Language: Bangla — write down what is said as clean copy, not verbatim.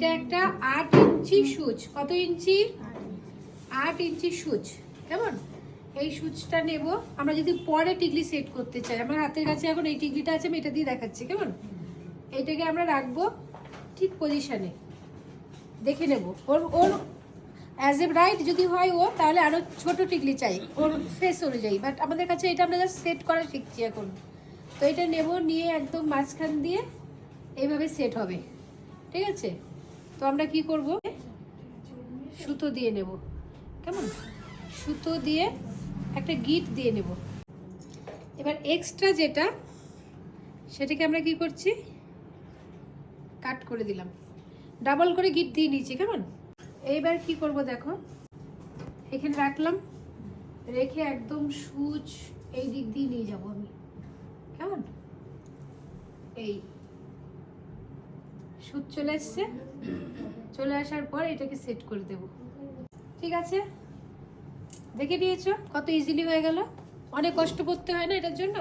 এইটা একটা 8 ইঞ্চি সুচ। কত ইঞ্চি? 8 ইঞ্চি সুচ। কেমন? এই সুচটা নেব। আমরা যদি পরে টিকলি সেট করতে চাই, আমার হাতের কাছে এখন এই টিকলিটা আছে, আমি এটা দিয়ে দেখাচ্ছি। কেমন? এইটাকে আমরা রাখবো ঠিক পজিশনে, দেখে নেব ওর ওর অ্যাজ এ ব্রাইট যদি হয় ও, তাহলে আরও ছোট টিকলি চাই ওর ফেস অনুযায়ী। বাট আমাদের কাছে এটা আমরা জাস্ট সেট করা শিখছি এখন। তো এটা নেব, নিয়ে একদম মাঝখান দিয়ে এইভাবে সেট হবে। ঠিক আছে? তো আমরা কি করব, সুতো দিয়ে নেব। কেমন? সুতো দিয়ে একটা গিট দিয়ে নেব। এবার এক্সট্রা যেটা, সেটাকে আমরা কি করছি, কাট করে দিলাম, ডাবল করে গিট দিয়ে নিয়েছি। কেমন? এইবার কি করব দেখো, এখানে রাখলাম, রেখে একদম সুচ এই দিক দিয়ে নিয়ে যাব আমি। কেমন? এই সুচ চলে এসছে, চলে আসার পর এটাকে সেট করে দেব। ঠিক আছে? দেখে নিয়েছো কত ইজিলি হয়ে গেল? অনেক কষ্ট করতে হয় না এটার জন্য।